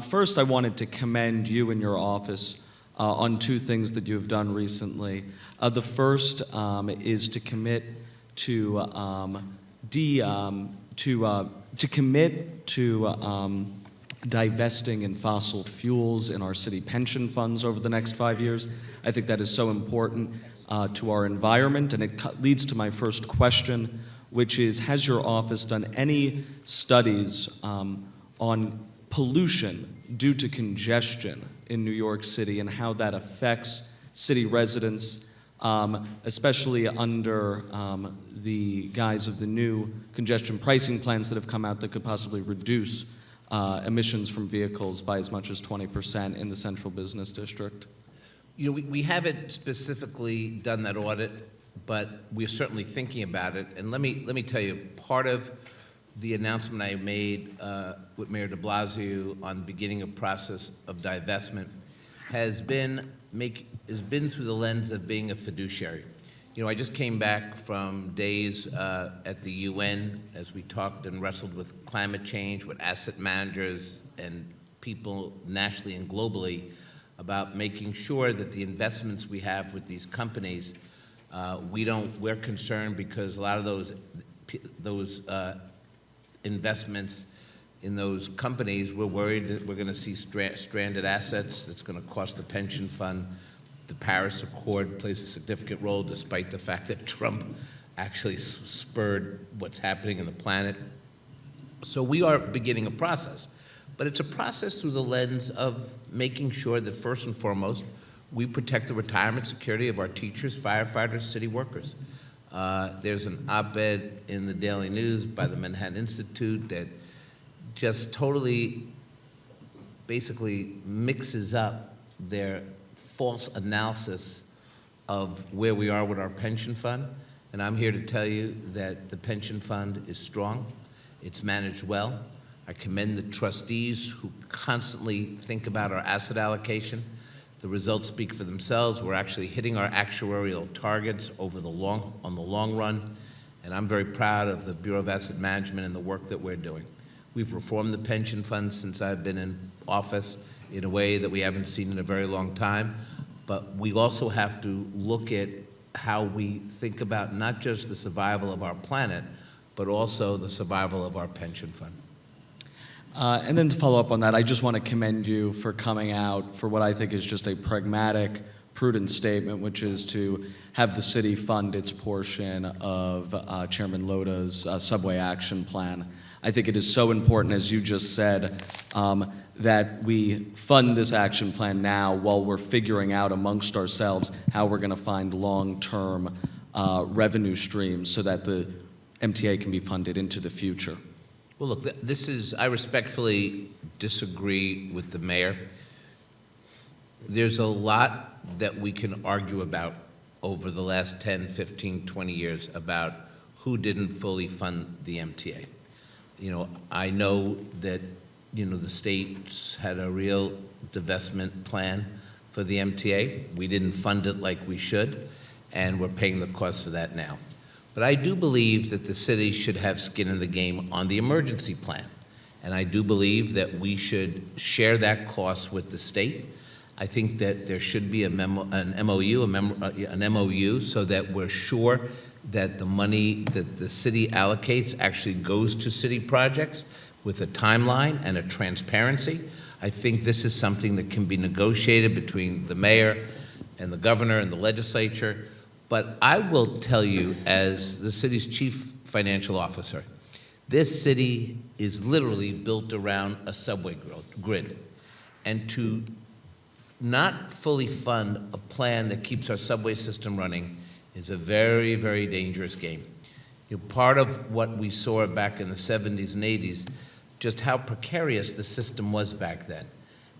First, I wanted to commend you and your office on two things that you've done recently. The first is to commit to divesting in fossil fuels in our city pension funds over the next 5 years. I think that is so important to our environment, and it leads to my first question, which is, has your office done any studies on pollution due to congestion in New York City and how that affects city residents, especially under the guise of the new congestion pricing plans that have come out that could possibly reduce emissions from vehicles by as much as 20% in the central business district? You know, we haven't specifically done that audit, but we're certainly thinking about it. And let me tell you, part of the announcement I made with Mayor de Blasio on the beginning of process of divestment has been through the lens of being a fiduciary. You know, I just came back from days at the UN as we talked and wrestled with climate change, with asset managers and people nationally and globally about making sure that the investments we have with these companies, we're concerned because a lot of those investments in those companies, we're worried that we're going to see stranded assets that's going to cost the pension fund. The Paris Accord plays a significant role despite the fact that Trump actually spurred what's happening in the planet. So we are beginning a process, but it's a process through the lens of making sure that first and foremost, we protect the retirement security of our teachers, firefighters, city workers. There's an op-ed in the Daily News by the Manhattan Institute that just totally basically mixes up their false analysis of where we are with our pension fund. And I'm here to tell you that the pension fund is strong. It's managed well. I commend the trustees who constantly think about our asset allocation. The results speak for themselves. We're actually hitting our actuarial targets on the long run. And I'm very proud of the Bureau of Asset Management and the work that we're doing. We've reformed the pension fund since I've been in office in a way that we haven't seen in a very long time. But we also have to look at how we think about not just the survival of our planet, but also the survival of our pension fund. And then to follow up on that, I just want to commend you for coming out for what I think is just a pragmatic, prudent statement, which is to have the city fund its portion of Chairman Loda's subway action plan. I think it is so important, as you just said, that we fund this action plan now while we're figuring out amongst ourselves how we're going to find long-term revenue streams so that the MTA can be funded into the future. Well, look, I respectfully disagree with the mayor. There's a lot that we can argue about over the last 10, 15, 20 years about who didn't fully fund the MTA. You know, I know that, you know, the states had a real divestment plan for the MTA. We didn't fund it like we should, and we're paying the cost for that now. But I do believe that the city should have skin in the game on the emergency plan. And I do believe that we should share that cost with the state. I think that there should be an MOU so that we're sure that the money that the city allocates actually goes to city projects with a timeline and a transparency. I think this is something that can be negotiated between the mayor and the governor and the legislature. But I will tell you, as the city's chief financial officer, this city is literally built around a subway grid. And to not fully fund a plan that keeps our subway system running is a very, very dangerous game. You know, part of what we saw back in the 70s and 80s, just how precarious the system was back then.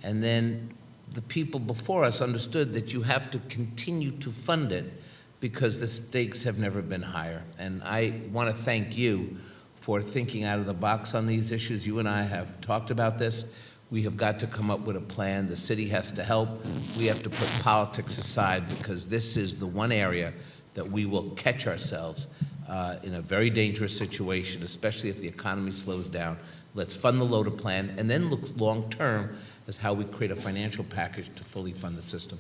And then the people before us understood that you have to continue to fund it because the stakes have never been higher. And I want to thank you for thinking out of the box on these issues. You and I have talked about this. We have got to come up with a plan. The city has to help. We have to put politics aside because this is the one area that we will catch ourselves in a very dangerous situation, especially if the economy slows down. Let's fund the LOTA plan, and then look long-term as how we create a financial package to fully fund the system.